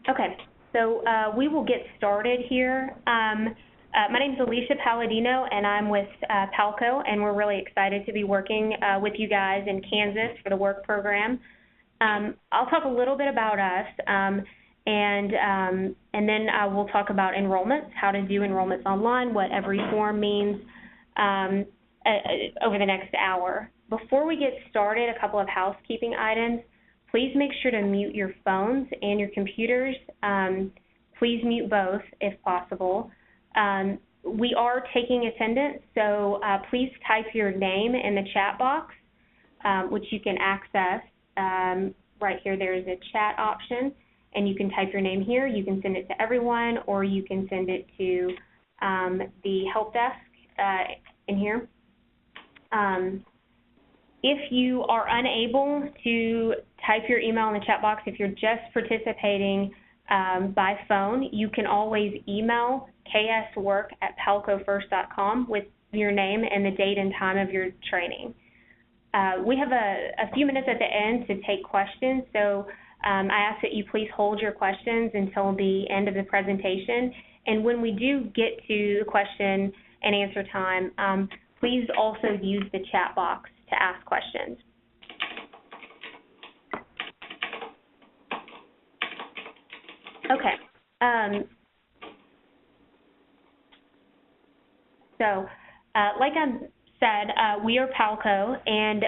Okay, so we will get started here. My name is Alicia Palladino, and I'm with Palco, and we're really excited to be working with you guys in Kansas for the work program. I'll talk a little bit about us, and then we'll talk about enrollments, how to do enrollments online, what every form means over the next hour. Before we get started, a couple of housekeeping items. Please make sure to mute your phones and your computers. Please mute both if possible. We are taking attendance, so please type your name in the chat box, which you can access. Right here, there is a chat option, and you can type your name here. You can send it to everyone, or you can send it to the help desk in here. If you are unable to type your email in the chat box, if you're just participating by phone, you can always email kswork@palcofirst.com with your name and the date and time of your training. We have a few minutes at the end to take questions, so I ask that you please hold your questions until the end of the presentation. And when we do get to the question and answer time, please also use the chat box to ask questions. Okay. So, like I said, we are Palco, and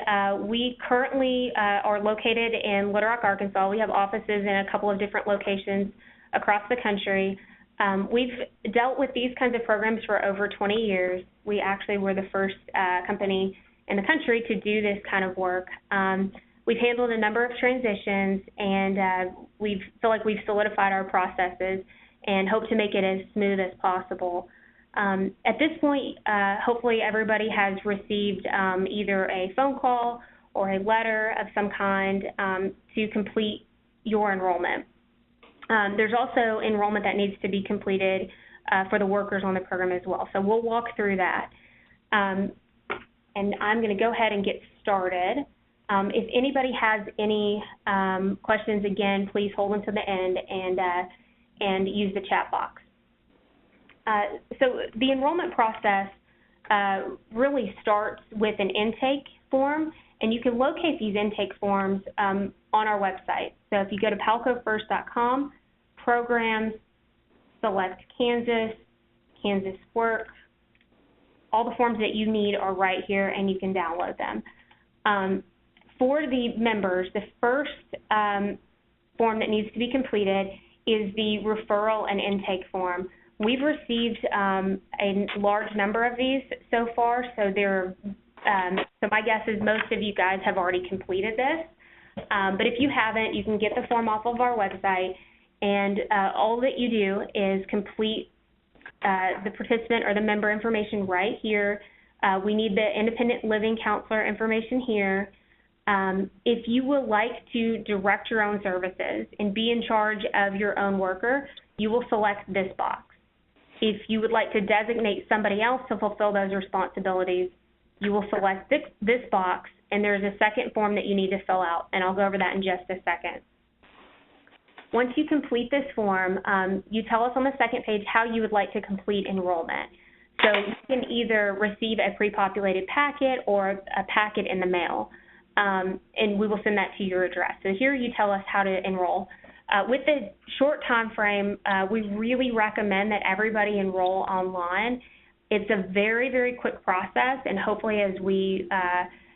we currently are located in Little Rock, Arkansas. We have offices in a couple of different locations across the country. We've dealt with these kinds of programs for over 20 years. We actually were the first company in the country to do this kind of work. We've handled a number of transitions, and we feel like we've solidified our processes and hope to make it as smooth as possible. At this point, hopefully everybody has received either a phone call or a letter of some kind to complete your enrollment. There's also enrollment that needs to be completed for the workers on the program as well. So we'll walk through that. And I'm going to go ahead and get started. If anybody has any questions, again, please hold them to the end and use the chat box. So the enrollment process really starts with an intake form, and you can locate these intake forms on our website. So if you go to palcofirst.com, programs, select Kansas, Kansas Work, all the forms that you need are right here, and you can download them. For the members, the first form that needs to be completed is the referral and intake form. We've received a large number of these so far, so so my guess is most of you guys have already completed this. But if you haven't, you can get the form off of our website, and all that you do is complete the participant or the member information right here. We need the independent living counselor information here. If you would like to direct your own services and be in charge of your own worker, you will select this box. If you would like to designate somebody else to fulfill those responsibilities, you will select this box, and there's a second form that you need to fill out, and I'll go over that in just a second. Once you complete this form, you tell us on the second page how you would like to complete enrollment. So you can either receive a pre-populated packet or a packet in the mail, and we will send that to your address. So here you tell us how to enroll. With the short time frame, we really recommend that everybody enroll online. It's a very, very quick process, and hopefully as we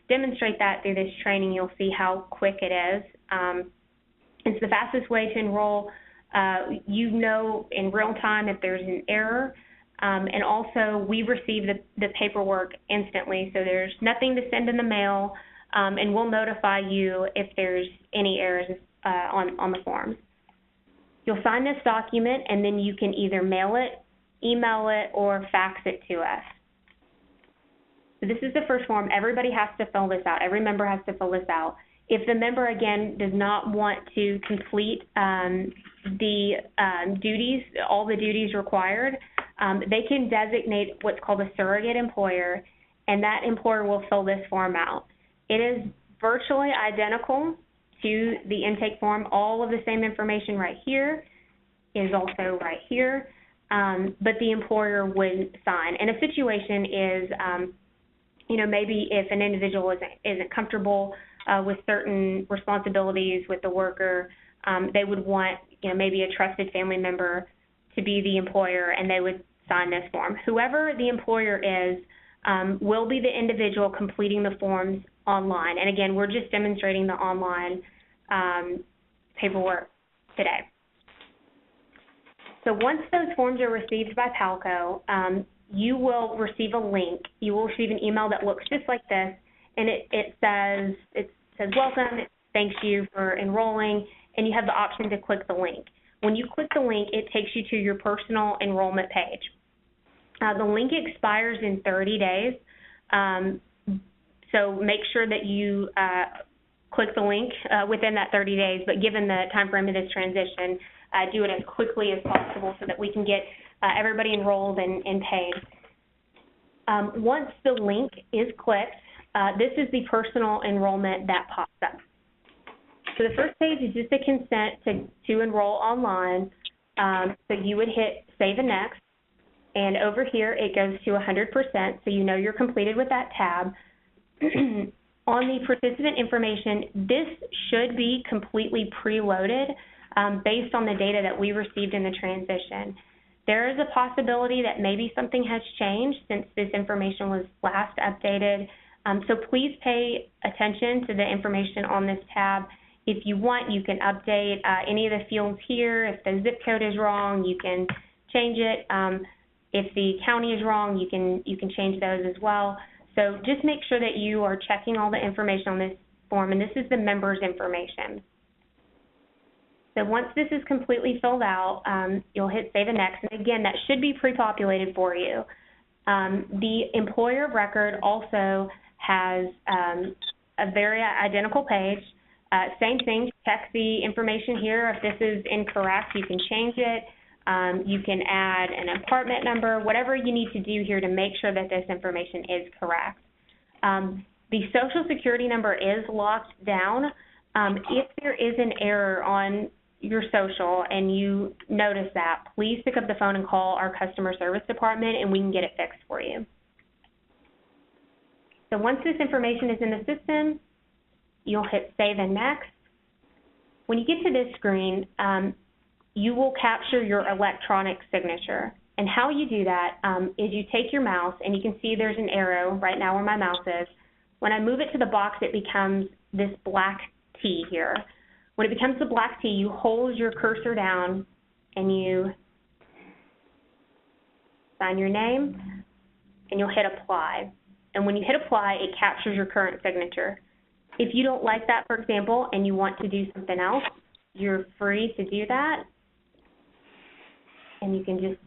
demonstrate that through this training, you'll see how quick it is. It's the fastest way to enroll. You know in real time if there's an error, and also we receive the paperwork instantly, so there's nothing to send in the mail, and we'll notify you if there's any errors on the forms. You'll sign this document, and then you can either mail it, email it, or fax it to us. So this is the first form. Everybody has to fill this out. Every member has to fill this out. If the member, again, does not want to complete the duties, all the duties required, they can designate what's called a surrogate employer, and that employer will fill this form out. It is virtually identical to the intake form, all of the same information right here. is also right here, but the employer would sign. And a situation is, you know, maybe if an individual isn't comfortable with certain responsibilities with the worker, they would want, you know, maybe a trusted family member to be the employer, and they would sign this form. Whoever the employer is will be the individual completing the forms online. And again, we're just demonstrating the online paperwork today. So once those forms are received by Palco, you will receive a link. You will receive an email that looks just like this, and it says welcome, it thanks you for enrolling, and you have the option to click the link. When you click the link, it takes you to your personal enrollment page. The link expires in 30 days, so make sure that you click the link within that 30 days, but given the time frame of this transition, do it as quickly as possible so that we can get everybody enrolled and paid. Once the link is clicked, this is the personal enrollment that pops up. So the first page is just a consent to enroll online. So you would hit Save and Next, and over here it goes to 100%, so you know you're completed with that tab. On the participant information, this should be completely preloaded based on the data that we received in the transition. There is a possibility that maybe something has changed since this information was last updated, so please pay attention to the information on this tab. If you want, you can update any of the fields here. If the zip code is wrong, you can change it. If the county is wrong, you can change those as well. So just make sure that you are checking all the information on this form, and this is the members' information. So once this is completely filled out, you'll hit Save and Next, and again, that should be pre-populated for you. The employer of record also has a very identical page. Same thing, check the information here. If this is incorrect, you can change it. You can add an apartment number, whatever you need to do here to make sure that this information is correct. The Social Security number is locked down. If there is an error on your social and you notice that, please pick up the phone and call our customer service department and we can get it fixed for you. So once this information is in the system, you'll hit Save and Next. When you get to this screen, you will capture your electronic signature. And how you do that is you take your mouse, and you can see there's an arrow right now where my mouse is. When I move it to the box, it becomes this black T here. When it becomes the black T, you hold your cursor down and you sign your name, and you'll hit Apply. And when you hit Apply, it captures your current signature. If you don't like that, for example, and you want to do something else, you're free to do that. And you can just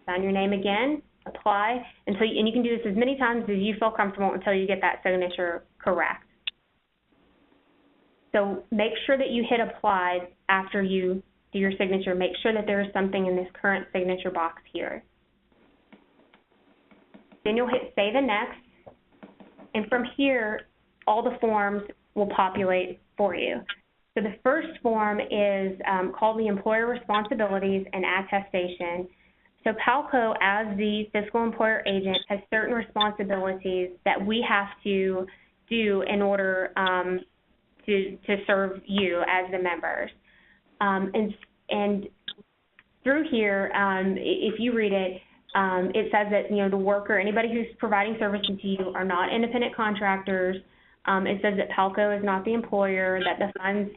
sign your name again, apply, and you can do this as many times as you feel comfortable until you get that signature correct. So make sure that you hit Apply after you do your signature. Make sure that there is something in this current signature box here. Then you'll hit Save and Next, and from here, all the forms will populate for you. So the first form is called the Employer Responsibilities and Attestation. So Palco, as the fiscal employer agent, has certain responsibilities that we have to do in order to serve you as the members. And through here, if you read it, it says that, you know, the worker, anybody who's providing services to you, are not independent contractors. It says that Palco is not the employer, that the funds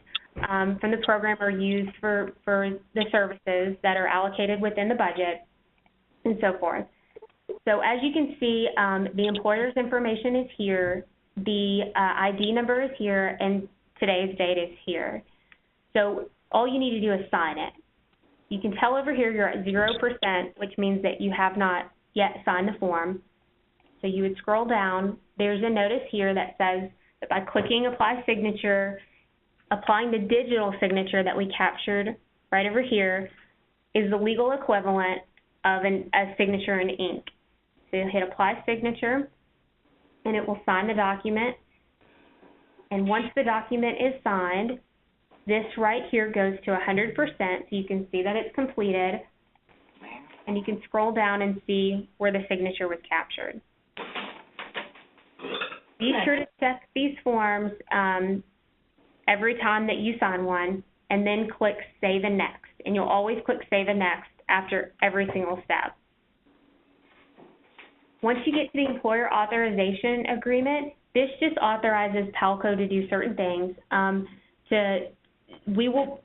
from the program are used for the services that are allocated within the budget, and so forth. So as you can see, the employer's information is here, the ID number is here, and today's date is here. So all you need to do is sign it. You can tell over here you're at 0%, which means that you have not yet signed the form. So you would scroll down. There's a notice here that says that by clicking Apply Signature, applying the digital signature that we captured right over here is the legal equivalent of a signature in ink. So you'll hit Apply Signature, and it will sign the document. And once the document is signed, This right here goes to 100%, so you can see that it's completed, and you can scroll down and see where the signature was captured. Be sure to check these forms every time that you sign one, and then click Save and Next. And you'll always click Save and Next after every single step. Once you get to the Employer Authorization Agreement, this just authorizes Palco to do certain things. We will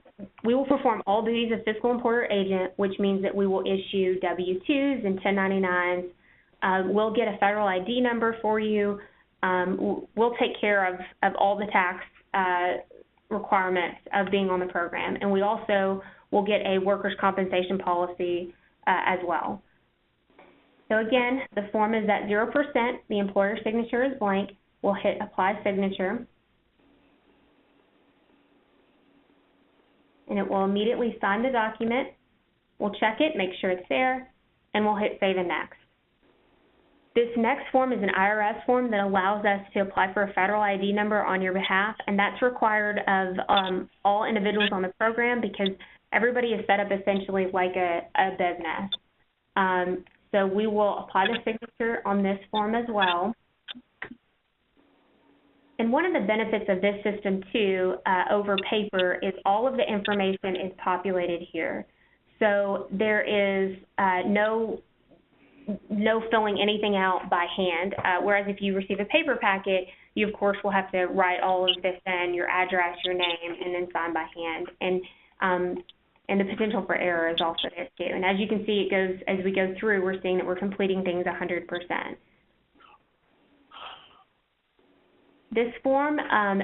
perform all duties of fiscal employer agent, which means that we will issue W-2s and 1099s. We'll get a federal ID number for you. We'll take care of all the tax requirements of being on the program, and we also will get a workers' compensation policy as well. So again, the form is at 0%. The employer signature is blank. We'll hit Apply Signature, and it will immediately sign the document. We'll check it, make sure it's there, and we'll hit Save and Next. This next form is an IRS form that allows us to apply for a federal ID number on your behalf, and that's required of all individuals on the program because everybody is set up essentially like a business. So we will apply the signature on this form as well. And one of the benefits of this system too, over paper, is all of the information is populated here. So there is no filling anything out by hand, whereas if you receive a paper packet, you of course will have to write all of this in, your address, your name, and then sign by hand. And the potential for error is also there too. And as you can see, it goes, as we go through, we're seeing that we're completing things 100%. This form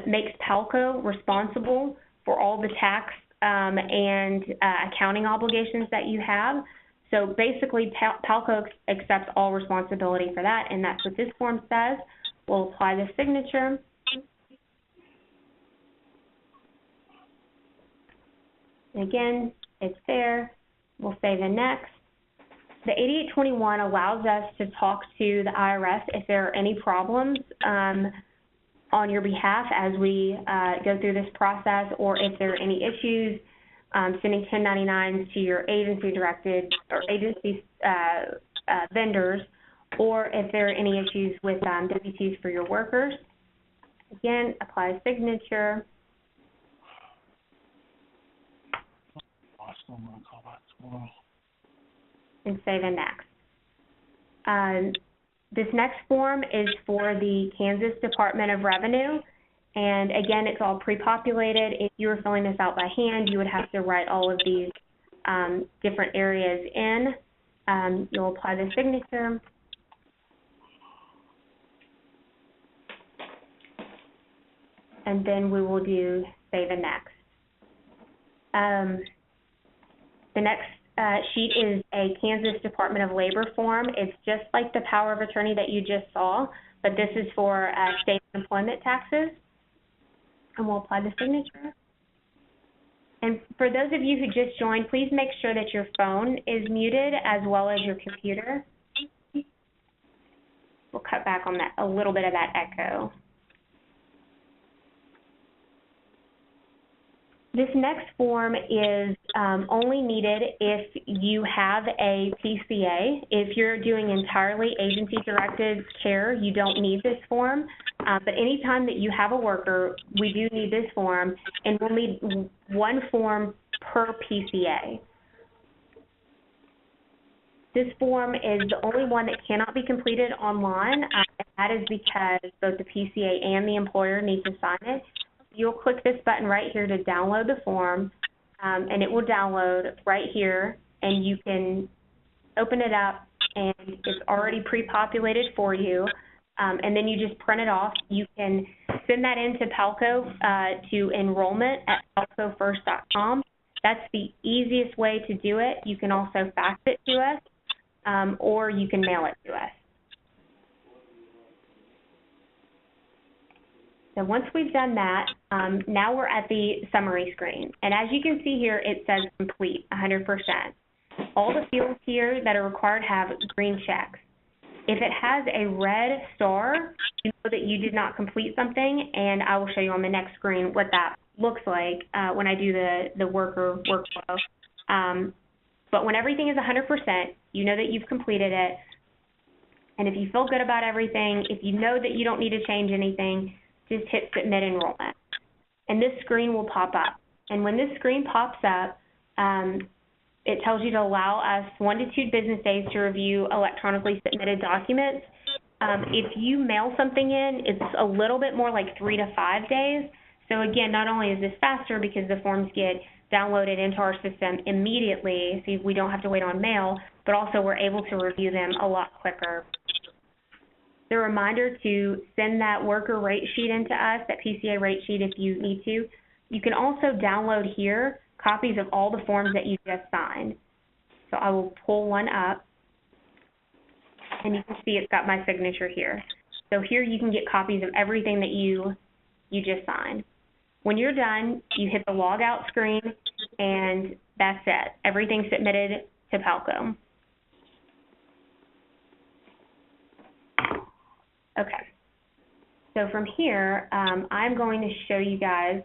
makes Palco responsible for all the tax and accounting obligations that you have. So basically, Palco accepts all responsibility for that, and that's what this form says. We'll apply the signature. And again, it's there. We'll save and next. The 8821 allows us to talk to the IRS if there are any problems on your behalf as we go through this process, or if there are any issues sending 1099s to your agency-directed or agency vendors, or if there are any issues with W-2s for your workers. Again, apply signature. And save and next. This next form is for the Kansas Department of Revenue. And again, it's all pre-populated. If you were filling this out by hand, you would have to write all of these different areas in. You'll apply the signature. And then we will do save and next. The next sheet is a Kansas Department of Labor form. It's just like the power of attorney that you just saw, but this is for state employment taxes. And we'll apply the signature. And for those of you who just joined, please make sure that your phone is muted as well as your computer. We'll cut back on that, a little bit of that echo. This next form is only needed if you have a PCA. If you're doing entirely agency-directed care, you don't need this form. But anytime that you have a worker, we do need this form, and we'll need one form per PCA. This form is the only one that cannot be completed online, and that is because both the PCA and the employer need to sign it. You'll click this button right here to download the form, and it will download right here, and you can open it up, and it's already pre-populated for you, and then you just print it off. You can send that into Palco to enrollment at palcofirst.com. That's the easiest way to do it. You can also fax it to us, or you can mail it to us. So once we've done that, now we're at the summary screen. And as you can see here, it says complete, 100%. All the fields here that are required have green checks. If it has a red star, you know that you did not complete something, and I will show you on the next screen what that looks like when I do the worker workflow. But when everything is 100%, you know that you've completed it. And if you feel good about everything, if you know that you don't need to change anything, just hit Submit Enrollment. And this screen will pop up. And when this screen pops up, it tells you to allow us 1 to 2 business days to review electronically submitted documents. If you mail something in, it's a little bit more like 3 to 5 days. So again, not only is this faster because the forms get downloaded into our system immediately, so we don't have to wait on mail, but also we're able to review them a lot quicker. The reminder to send that worker rate sheet into us, that PCA rate sheet if you need to. You can also download here copies of all the forms that you just signed. So I will pull one up, and you can see it's got my signature here. So here you can get copies of everything that you just signed. When you're done, you hit the log out screen, and that's it. Everything's submitted to Palco. Okay. So from here, I'm going to show you guys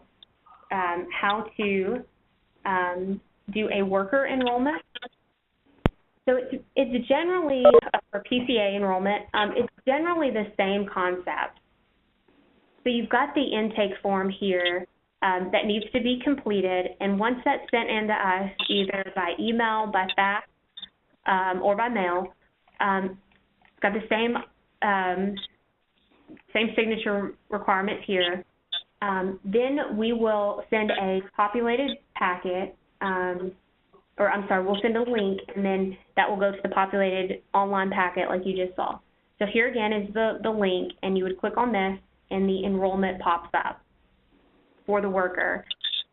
how to do a worker enrollment. So it's generally, for PCA enrollment, it's generally the same concept. So you've got the intake form here that needs to be completed, and once that's sent in to us, either by email, by fax, or by mail, it's got the same signature requirements here. Then we will send a populated packet, we'll send a link, and then that will go to the populated online packet like you just saw. So here again is the link, and you would click on this, and the enrollment pops up for the worker.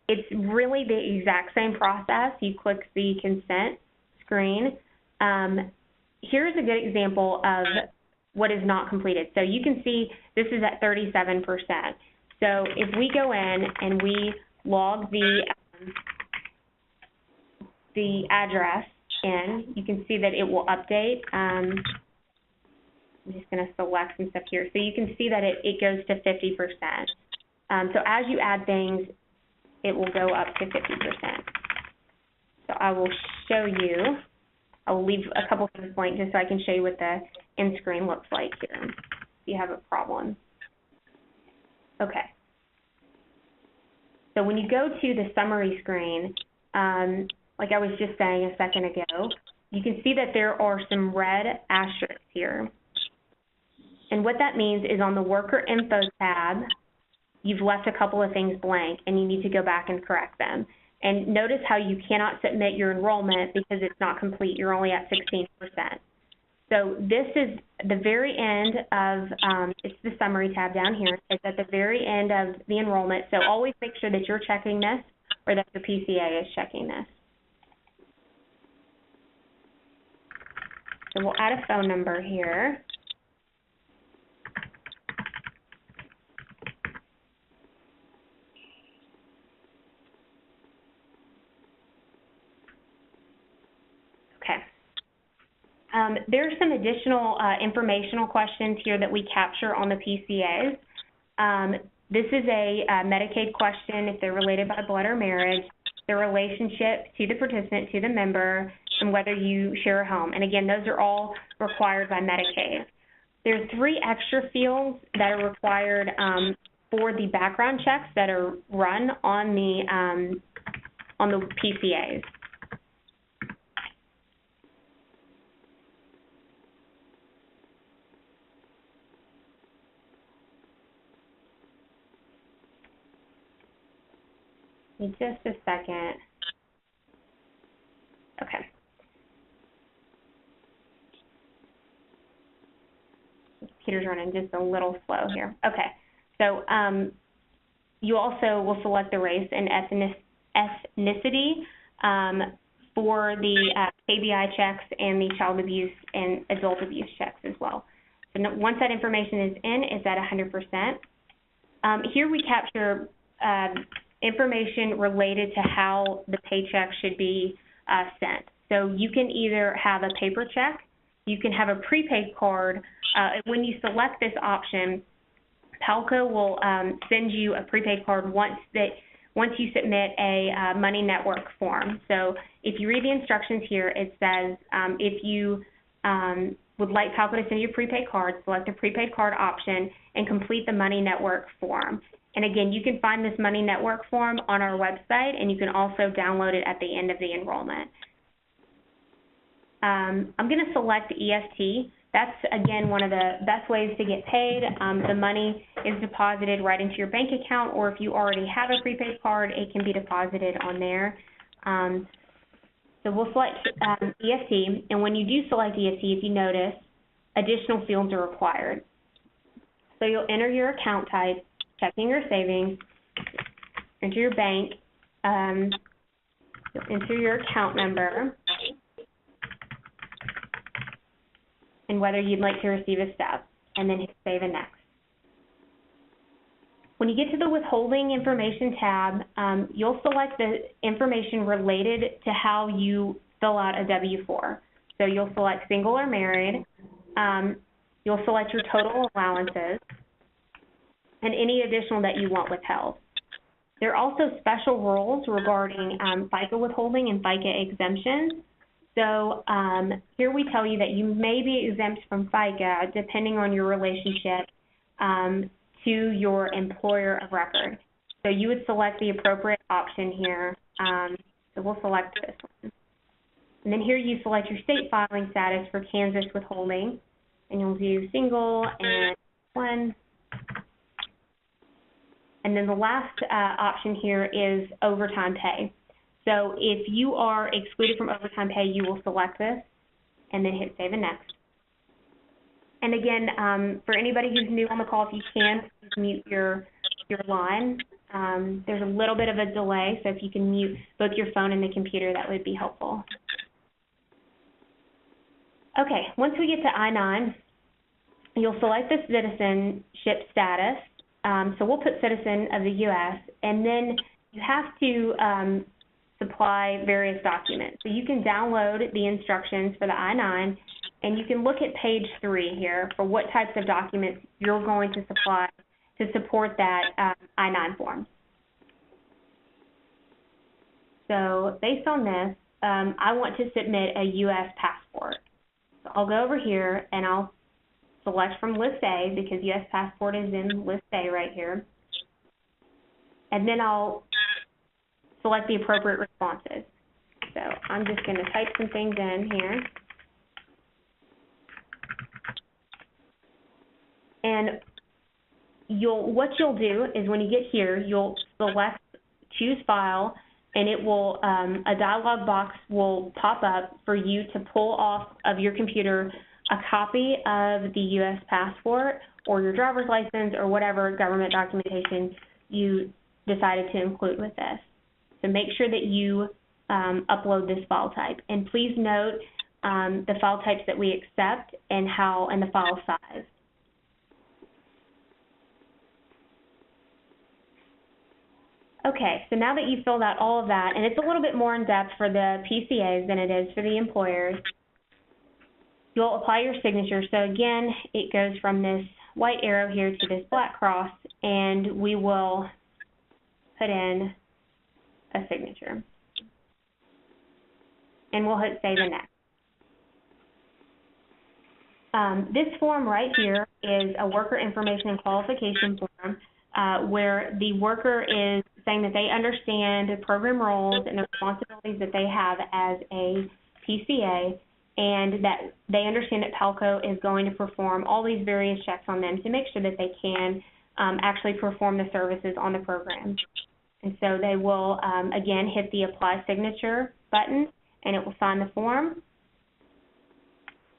It's really the exact same process. You click the consent screen. Here's a good example of what is not completed. So you can see this is at 37%. So if we go in and we log the address in, you can see that it will update. I'm just going to select some stuff here. So you can see that it goes to 50%. So as you add things, it will go up to 50%. So I will show you. I will leave a couple things blank just so I can show you what the end screen looks like here if you have a problem. Okay. So when you go to the summary screen, like I was just saying a second ago, you can see that there are some red asterisks here. And what that means is on the Worker Info tab, you've left a couple of things blank, and you need to go back and correct them. And notice how you cannot submit your enrollment because it's not complete. You're only at 16%. So this is the very end of, it's the summary tab down here. It's at the very end of the enrollment. So always make sure that you're checking this or that the PCA is checking this. So we'll add a phone number here. There's some additional informational questions here that we capture on the PCAs. This is a Medicaid question if they're related by blood or marriage, the relationship to the participant, to the member, and whether you share a home. And again, those are all required by Medicaid. There's 3 extra fields that are required for the background checks that are run on the PCAs. In just a second. Okay. Computer's running just a little slow here. Okay. So you also will select the race and ethnicity for the KBI checks and the child abuse and adult abuse checks as well. So once that information is in, it's at 100%. Here we capture information related to how the paycheck should be sent. So you can either have a paper check, you can have a prepaid card. When you select this option, Palco will send you a prepaid card once once you submit a money network form. So if you read the instructions here, it says if you would like Palco to send you a prepaid card, select the prepaid card option and complete the money network form. And again, you can find this money network form on our website, and you can also download it at the end of the enrollment. I'm going to select EFT. That's, again, one of the best ways to get paid. The money is deposited right into your bank account, or if you already have a prepaid card, it can be deposited on there. So we'll select EFT, and when you do select EFT, if you notice, additional fields are required. So you'll enter your account type, checking or savings, enter your bank, you'll enter your account number, and whether you'd like to receive a stub, and then hit Save and Next. When you get to the Withholding Information tab, you'll select the information related to how you fill out a W-4. So you'll select single or married, you'll select your total allowances, and any additional that you want withheld. There are also special rules regarding FICA withholding and FICA exemptions. So here we tell you that you may be exempt from FICA depending on your relationship to your employer of record. So you would select the appropriate option here. So we'll select this one. And then here you select your state filing status for Kansas withholding, and you'll do single and one. And then the last option here is overtime pay. So if you are excluded from overtime pay, you will select this and then hit Save and Next. And again, for anybody who's new on the call, if you can, please mute your line. There's a little bit of a delay, so if you can mute both your phone and the computer, that would be helpful. Okay, once we get to I-9, you'll select the citizenship status. So we'll put citizen of the U.S., and then you have to supply various documents. So you can download the instructions for the I-9, and you can look at page 3 here for what types of documents you're going to supply to support that I-9 form. So based on this, I want to submit a U.S. passport. So I'll go over here and I'll select from List A because U.S. passport is in List A right here. And then I'll select the appropriate responses. So I'm just going to type some things in here. And what you'll do is when you get here, you'll select Choose File, and it will a dialog box will pop up for you to pull off of your computer a copy of the U.S. passport or your driver's license or whatever government documentation you decided to include with this. So make sure that you upload this file type. And please note the file types that we accept and the file size. Okay, so now that you've filled out all of that, and it's a little bit more in depth for the PCAs than it is for the employers, you'll apply your signature. So again, it goes from this white arrow here to this black cross, and we will put in a signature. And we'll hit Save and Next. This form right here is a worker information and qualification form where the worker is saying that they understand the program roles and the responsibilities that they have as a PCA, and that they understand that Palco is going to perform all these various checks on them to make sure that they can actually perform the services on the program. And so they will, again, hit the Apply Signature button, and it will sign the form.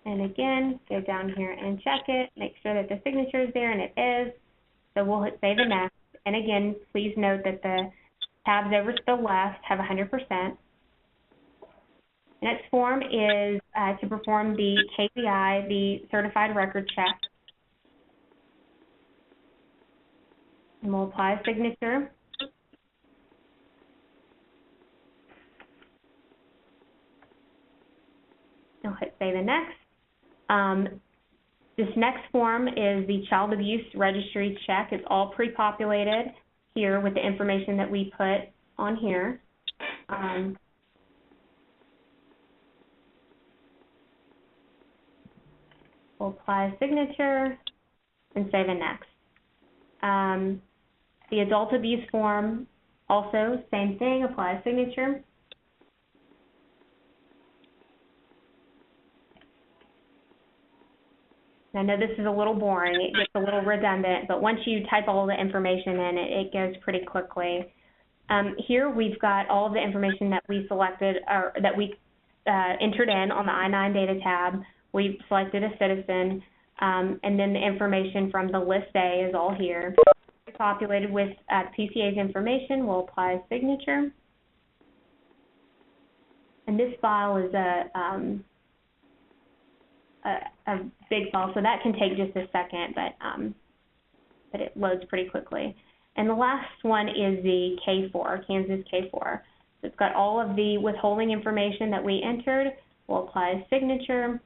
And again, go down here and check it, make sure that the signature is there, and it is. So we'll hit Save and Next. And again, please note that the tabs over to the left have 100%. Next form is to perform the KPI, the Certified Record Check. And we'll apply a signature. I'll hit Save and Next. This next form is the Child Abuse Registry Check. It's all pre-populated, here with the information that we put on here. We'll apply a signature and save and next. The adult abuse form, also same thing, apply a signature. I know this is a little boring, it gets a little redundant, but once you type all the information in, it goes pretty quickly. Here we've got all of the information that we selected, or that we entered in on the I-9 data tab. We've selected a citizen, and then the information from the list A is all here. Populated with PCA's information, we'll apply a signature. And this file is a big file, so that can take just a second, but it loads pretty quickly. And the last one is the K4, Kansas K4. So it's got all of the withholding information that we entered. We'll apply a signature.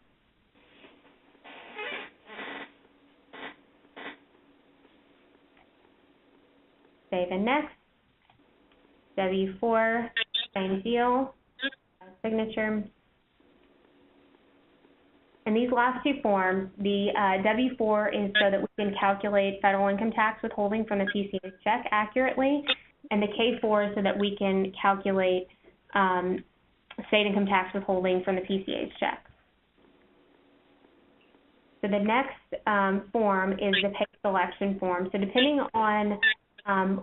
Save and next. W4, same deal, signature. And these last two forms, the W4 is so that we can calculate federal income tax withholding from the PCA's check accurately, and the K4 is so that we can calculate state income tax withholding from the PCA's check. So the next form is the pay selection form. So depending on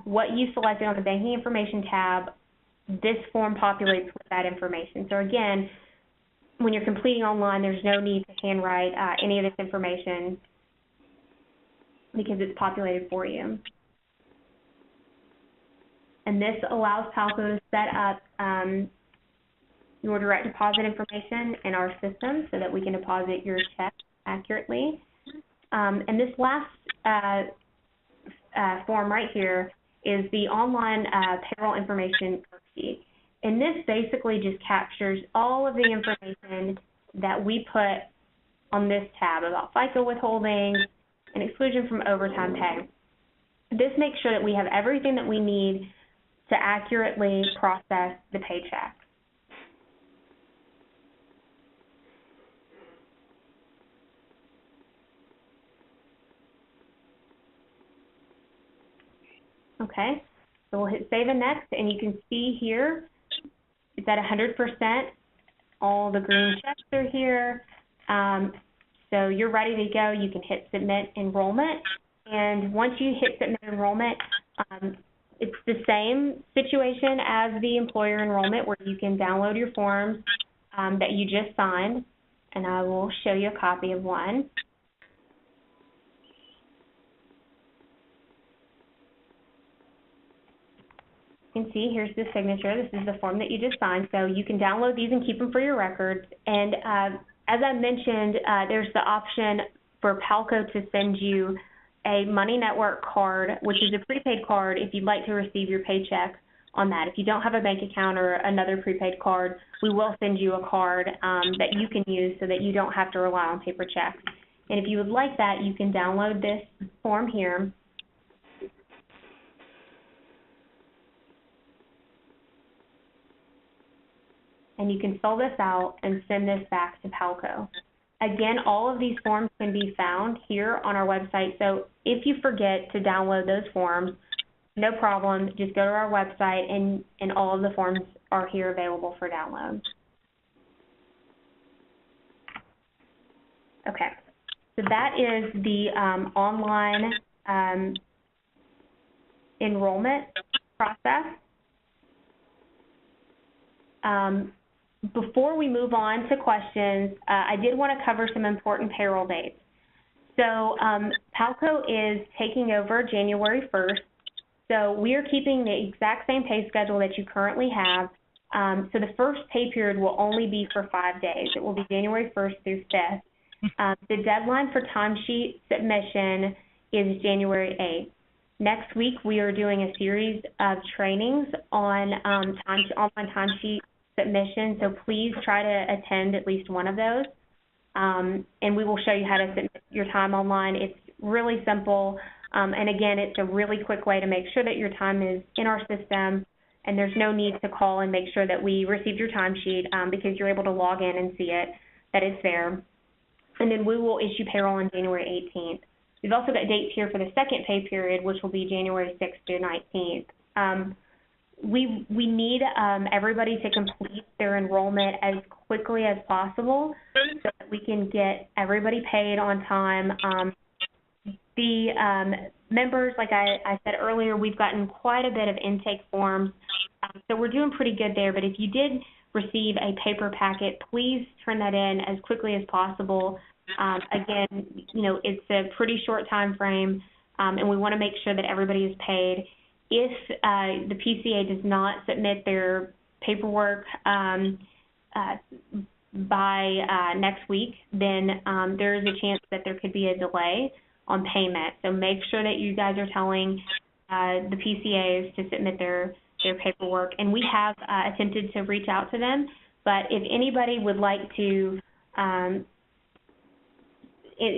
what you selected on the banking information tab, this form populates with that information. So again, when you're completing online, there's no need to handwrite any of this information because it's populated for you. And this allows Palco to set up your direct deposit information in our system so that we can deposit your check accurately. And this last form right here is the online payroll information worksheet. And this basically just captures all of the information that we put on this tab about FICA withholding and exclusion from overtime pay. This makes sure that we have everything that we need to accurately process the paycheck. Okay, so we'll hit save and next, and you can see here it's at 100%. All the green checks are here. So you're ready to go. You can hit submit enrollment. And once you hit submit enrollment, it's the same situation as the employer enrollment where you can download your forms that you just signed. And I will show you a copy of one. You can see here's the signature. This is the form that you just signed, so you can download these and keep them for your records. And as I mentioned, there's the option for Palco to send you a Money Network card, which is a prepaid card if you'd like to receive your paycheck on that. If you don't have a bank account or another prepaid card, we will send you a card that you can use so that you don't have to rely on paper checks. And if you would like that, you can download this form here. And you can fill this out and send this back to Palco. Again, all of these forms can be found here on our website, so if you forget to download those forms, no problem, just go to our website and all of the forms are here available for download. Okay, so that is the online enrollment process. Before we move on to questions, I did want to cover some important payroll dates. So Palco is taking over January 1st. So we are keeping the exact same pay schedule that you currently have. So the first pay period will only be for 5 days. It will be January 1st through 5th. The deadline for timesheet submission is January 8th. Next week, we are doing a series of trainings on online timesheet submission, so please try to attend at least one of those, and we will show you how to submit your time online. It's really simple. And again, it's a really quick way to make sure that your time is in our system, and there's no need to call and make sure that we received your timesheet because you're able to log in and see it, that it's there. And then we will issue payroll on January 18th. We've also got dates here for the second pay period, which will be January 6th through 19th. We need everybody to complete their enrollment as quickly as possible so that we can get everybody paid on time. The members, like I said earlier, we've gotten quite a bit of intake forms, so we're doing pretty good there. But if you did receive a paper packet, please turn that in as quickly as possible. Again, you know, it's a pretty short time frame, and we want to make sure that everybody is paid. If the PCA does not submit their paperwork by next week, then there is a chance that there could be a delay on payment. So make sure that you guys are telling the PCAs to submit their paperwork. And we have attempted to reach out to them, but if anybody would like to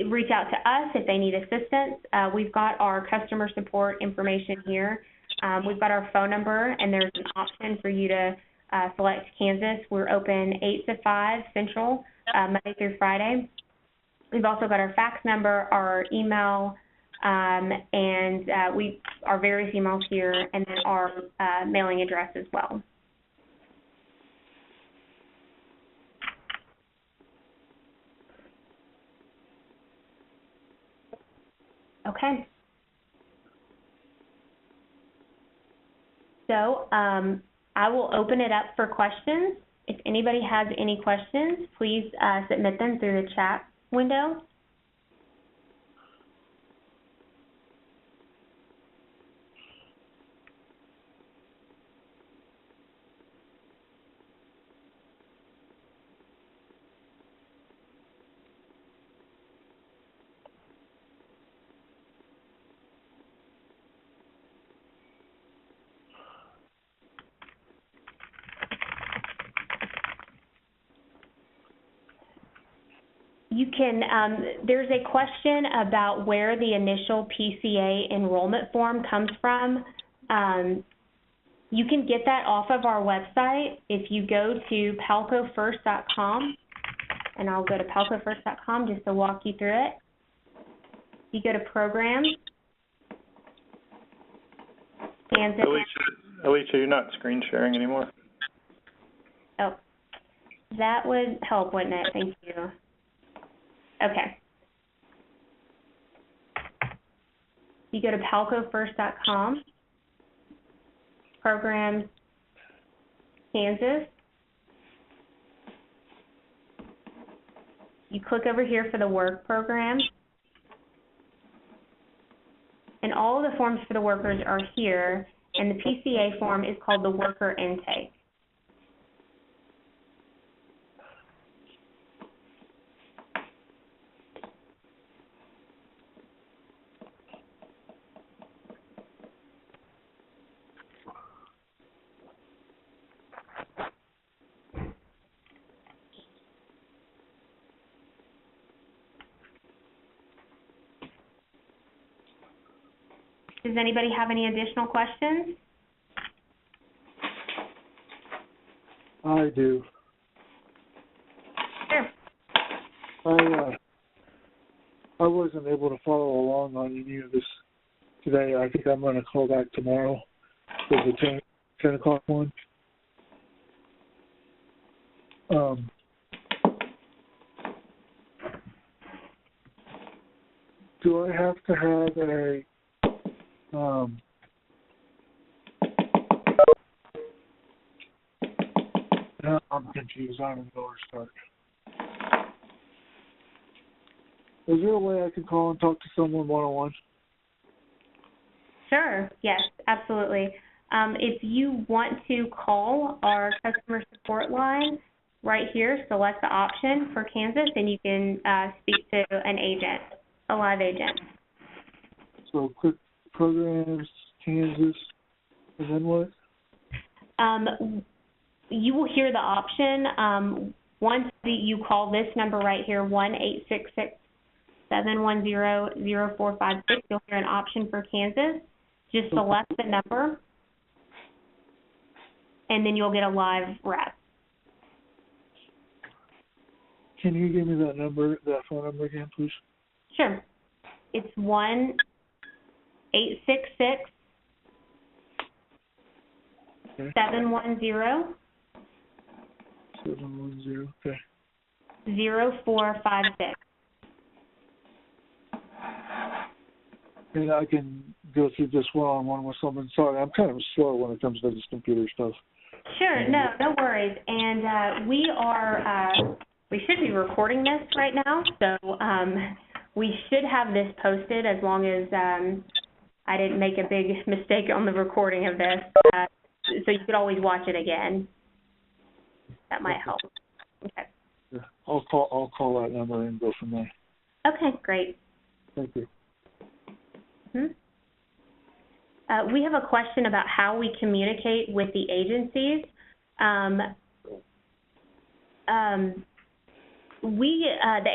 reach out to us if they need assistance, we've got our customer support information here. We've got our phone number, and there's an option for you to select Kansas. We're open 8 to 5 Central, Monday through Friday. We've also got our fax number, our email, and our various emails here, and then our mailing address as well. Okay. So I will open it up for questions. If anybody has any questions, please submit them through the chat window. You can, there's a question about where the initial PCA enrollment form comes from. You can get that off of our website if you go to palcofirst.com, and I'll go to palcofirst.com just to walk you through it. You go to Programs, Kansas. Alicia, you're not screen sharing anymore. Oh, that would help, wouldn't it? Thank you. Okay. You go to palcofirst.com, Programs, Kansas. You click over here for the work program. And all of the forms for the workers are here, and the PCA form is called the worker intake. Does anybody have any additional questions? I do. Sure. I wasn't able to follow along on any of this today. I think I'm going to call back tomorrow for the 10 o'clock one. Do I have to have a I'm confused. I don't know where to start. Is there a way I can call and talk to someone one-on-one? Sure. Yes, absolutely. If you want to call our customer support line right here, select the option for Kansas, and you can speak to an agent, a live agent. So click Programs, Kansas, and then what? You will hear the option once you call this number right here, 1-866 710-0456. You'll hear an option for Kansas. Just select the number, and then you'll get a live rep. Can you give me that number, that phone number again, please? Sure. It's 1-866. 710. 710, okay. 0456. And I can go through this one-on-one with someone. Sorry, I'm kind of slow when it comes to this computer stuff. Sure, no worries. And we should be recording this right now, so we should have this posted as long as I didn't make a big mistake on the recording of this. So you could always watch it again. That might help. Okay. Yeah, I'll call that number and go from there. Okay, great. Thank you. We have a question about how we communicate with the agencies. The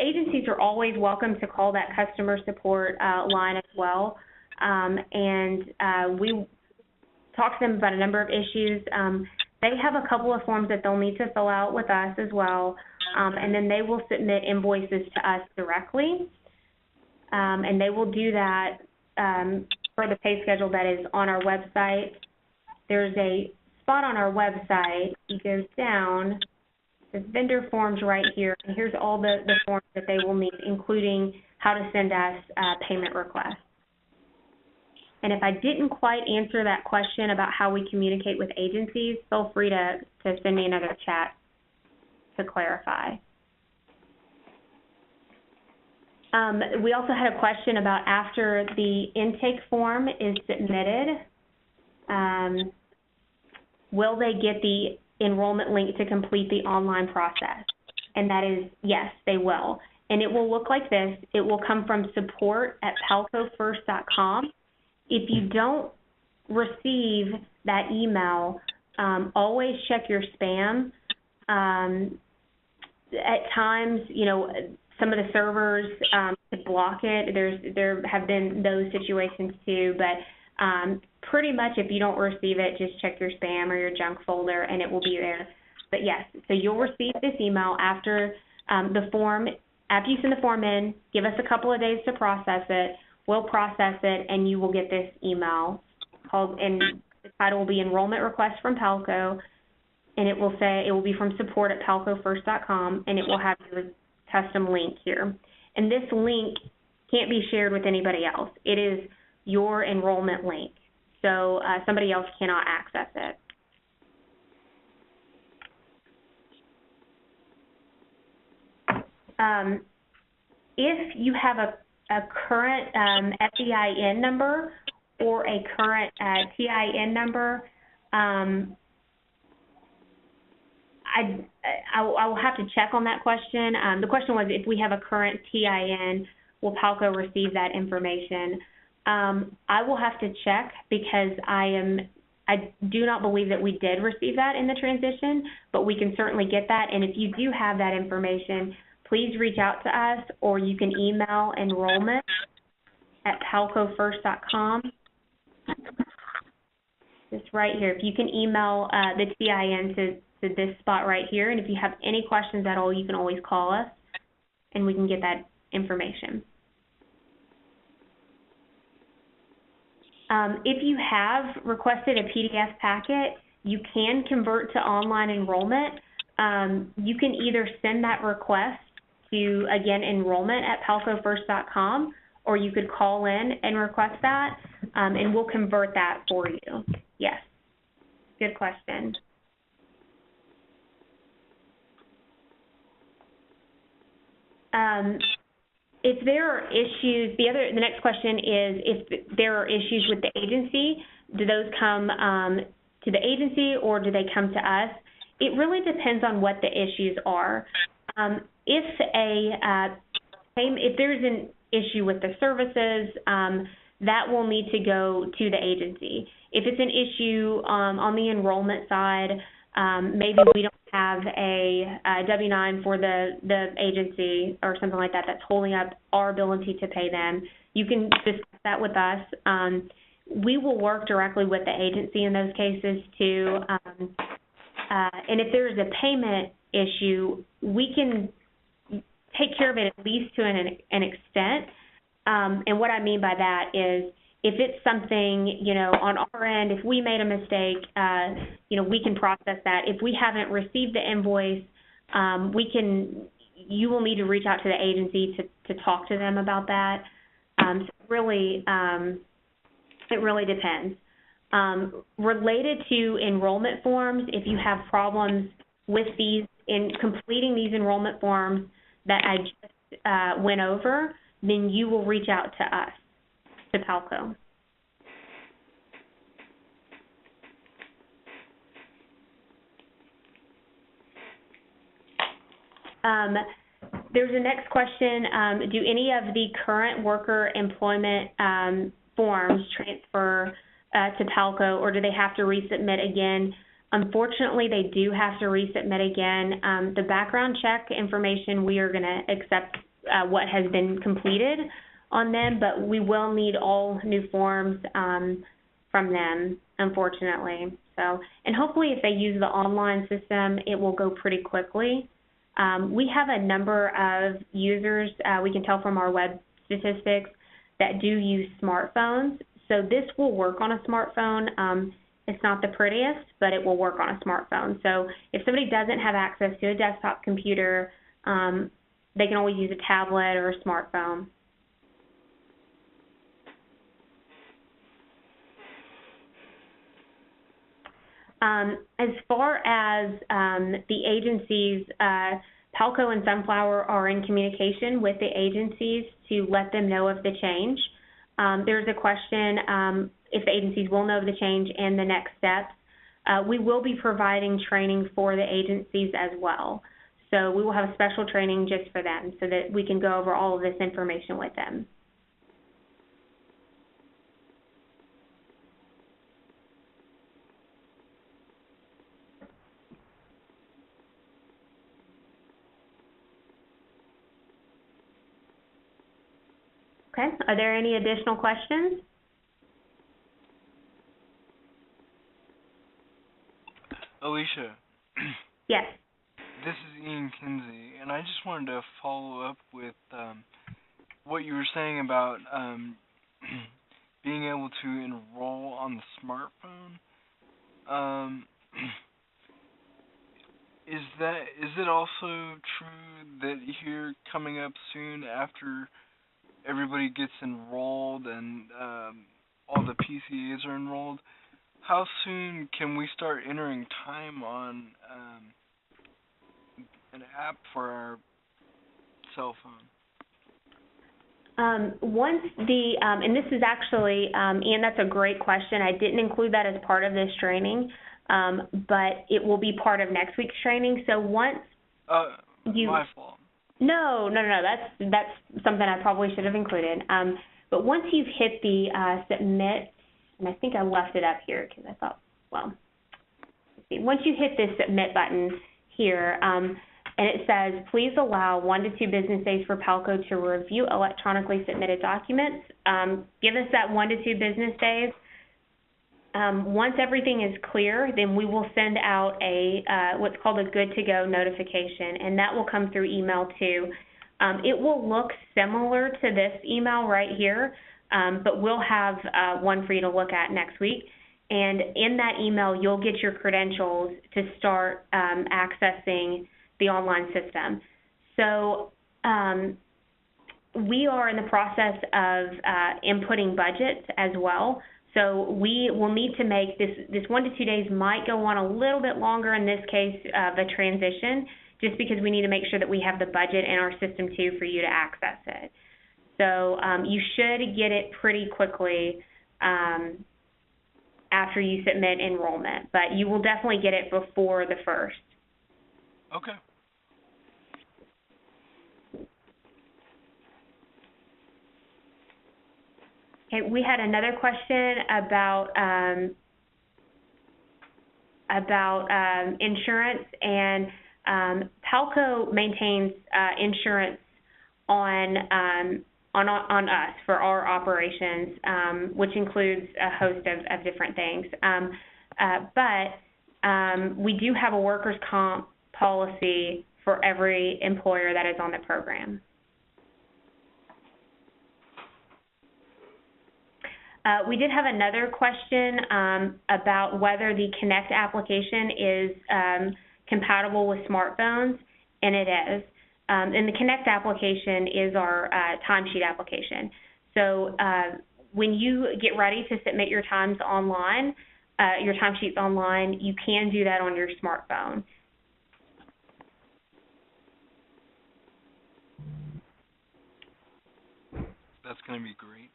agencies are always welcome to call that customer support line as well, and we talk to them about a number of issues. They have a couple of forms that they'll need to fill out with us as well, and then they will submit invoices to us directly, and they will do that for the pay schedule that is on our website. There's a spot on our website. It goes down. There's vendor forms right here, and here's all the forms that they will need, including how to send us payment requests. And if I didn't quite answer that question about how we communicate with agencies, feel free to send me another chat to clarify. We also had a question about after the intake form is submitted, will they get the enrollment link to complete the online process? And that is, yes, they will. And it will look like this. It will come from support@palcofirst.com. If you don't receive that email, always check your spam. At times, some of the servers could block it. There have been those situations too, but pretty much if you don't receive it, just check your spam or your junk folder and it will be there. But yes, so you'll receive this email after the form. After you send the form in, give us a couple of days to process it. We'll process it, and you will get this email called, and the title will be Enrollment Request from Palco, and it will be from support@palcofirst.com, and it will have your custom link here. And this link can't be shared with anybody else. It is your enrollment link, so somebody else cannot access it. If you have a current FEIN number or a current TIN number, I will have to check on that question. The question was if we have a current TIN, will Palco receive that information? I will have to check because I do not believe that we did receive that in the transition, but we can certainly get that. And if you do have that information, please reach out to us, or you can email enrollment@palcofirst.com. Just right here. If you can email the TIN to this spot right here, and if you have any questions at all, you can always call us, and we can get that information. If you have requested a PDF packet, you can convert to online enrollment. You can either send that request to, again, enrollment@palcofirst.com, or you could call in and request that, and we'll convert that for you. Yes, good question. If there are issues, the next question is if there are issues with the agency, do those come to the agency or do they come to us? It really depends on what the issues are. If there's an issue with the services, that will need to go to the agency. If it's an issue on the enrollment side, maybe we don't have a W-9 for the agency or something like that that's holding up our ability to pay them, you can discuss that with us. We will work directly with the agency in those cases too. And if there's a payment issue, we can take care of it at least to an extent. And what I mean by that is if it's something, on our end, if we made a mistake, we can process that. If we haven't received the invoice, you will need to reach out to the agency to talk to them about that. So it really depends. Related to enrollment forms, if you have problems with in completing these enrollment forms that I just went over, then you will reach out to us, to Palco. There's a next question. Do any of the current worker employment forms transfer to Palco, or do they have to resubmit again? Unfortunately, they do have to resubmit again. The background check information, we are going to accept what has been completed on them, but we will need all new forms from them, unfortunately. So, and hopefully if they use the online system, it will go pretty quickly. We have a number of users, we can tell from our web statistics, that do use smartphones. So this will work on a smartphone. It's not the prettiest, but it will work on a smartphone. So if somebody doesn't have access to a desktop computer, they can always use a tablet or a smartphone. As far as the agencies, Palco and Sunflower are in communication with the agencies to let them know of the change. There's a question if the agencies will know of the change and the next steps. We will be providing training for the agencies as well. So we will have a special training just for them so that we can go over all of this information with them. Okay, are there any additional questions? Alicia. Yes. This is Ian Kinsey, and I just wanted to follow up with what you were saying about being able to enroll on the smartphone. Is it also true that here coming up soon after everybody gets enrolled and all the PCAs are enrolled, how soon can we start entering time on an app for our cell phone? Once and this is actually, Ian, that's a great question. I didn't include that as part of this training, but it will be part of next week's training. So once my fault. No, that's something I probably should have included. But once you've hit the submit, and I think I left it up here because I thought, well, let's see. Once you hit this submit button here, and it says, please allow 1 to 2 business days for Palco to review electronically submitted documents. Give us that 1 to 2 business days. Once everything is clear, then we will send out a what's called a good to go notification, and that will come through email too. It will look similar to this email right here, but we'll have one for you to look at next week. And in that email, you'll get your credentials to start accessing the online system. So we are in the process of inputting budgets as well. So we will need to make this 1 to 2 days might go on a little bit longer in this case of a transition, just because we need to make sure that we have the budget in our system too for you to access it. So you should get it pretty quickly after you submit enrollment, but you will definitely get it before the 1st. Okay. Okay, we had another question about about insurance, and Palco maintains insurance on us for our operations, which includes a host of different things. But we do have a workers' comp policy for every employer that is on the program. We did have another question about whether the Connect application is compatible with smartphones, and it is. And the Connect application is our timesheet application. So when you get ready to submit your times online, your timesheets online, you can do that on your smartphone. That's going to be great.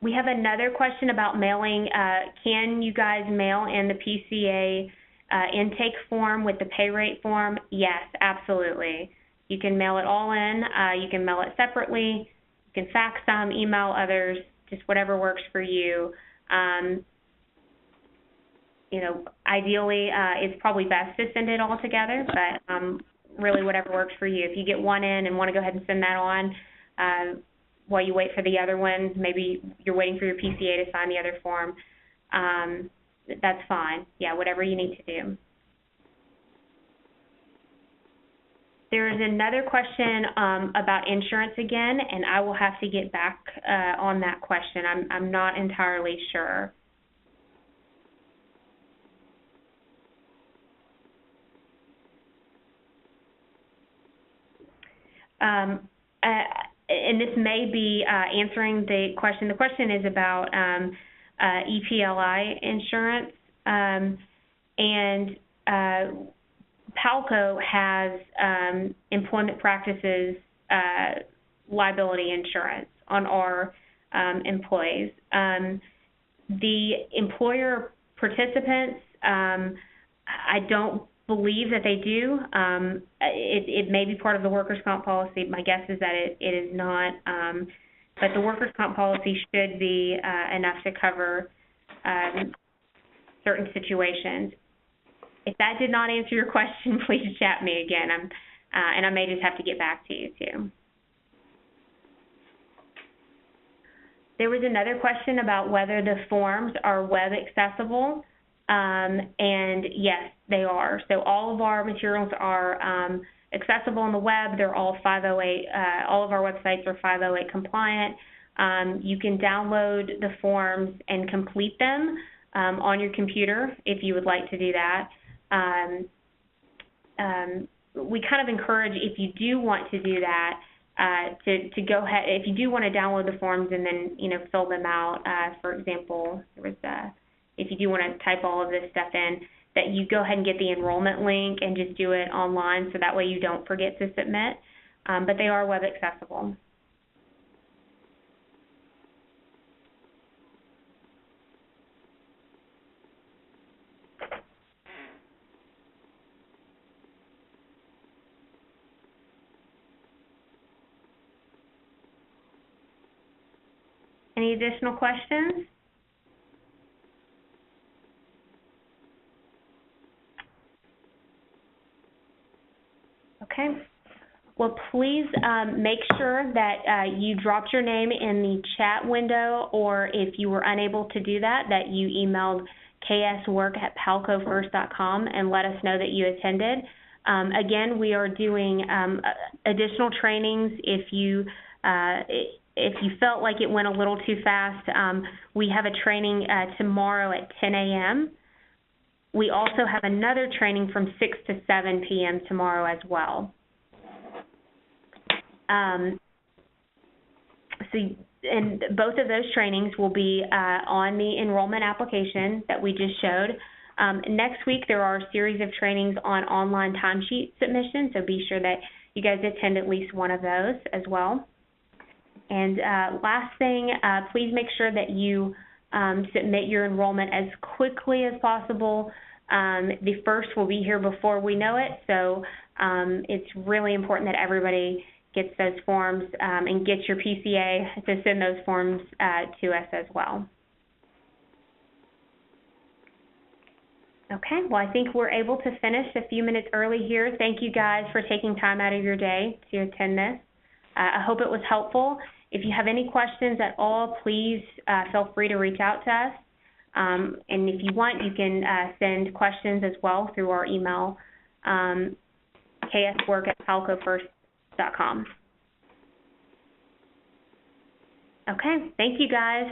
We have another question about mailing. Can you guys mail in the PCA intake form with the pay rate form? Yes, absolutely. You can mail it all in. You can mail it separately. You can fax some, email others, just whatever works for you. You know, ideally, it's probably best to send it all together, but really whatever works for you. If you get one in and want to go ahead and send that on, while you wait for the other one, maybe you're waiting for your PCA to sign the other form, that's fine. Yeah, whatever you need to do. There is another question about insurance again, and I will have to get back on that question. I'm not entirely sure. And this may be answering the question. The question is about EPLI insurance, and Palco has employment practices liability insurance on our employees. The employer participants, I don't believe that they do. It may be part of the workers' comp policy. My guess is that it is not, but the workers' comp policy should be enough to cover certain situations. If that did not answer your question, please chat me again, and I may just have to get back to you too. There was another question about whether the forms are web accessible. And yes, they are. So all of our materials are accessible on the web. They're all 508, all of our websites are 508 compliant. You can download the forms and complete them on your computer if you would like to do that. We kind of encourage, if you do want to do that, to go ahead, if you do want to download the forms and then, fill them out, for example, there was if you do want to type all of this stuff in, that you go ahead and get the enrollment link and just do it online so that way you don't forget to submit. But they are web accessible. Any additional questions? Okay. Well, please make sure that you dropped your name in the chat window, or if you were unable to do that, that you emailed kswork@palcofirst.com and let us know that you attended. Again, we are doing additional trainings. If you felt like it went a little too fast, we have a training tomorrow at 10 a.m. We also have another training from 6 to 7 p.m. tomorrow as well. And both of those trainings will be on the enrollment application that we just showed. Next week, there are a series of trainings on online timesheet submission, so be sure that you guys attend at least one of those as well. And last thing, please make sure that you submit your enrollment as quickly as possible. The first will be here before we know it, so it's really important that everybody gets those forms and gets your PCA to send those forms to us as well. Okay, well, I think we're able to finish a few minutes early here. Thank you guys for taking time out of your day to attend this. I hope it was helpful. If you have any questions at all, please feel free to reach out to us. And if you want, you can send questions as well through our email, kswork@palcofirst.com. Okay, thank you guys.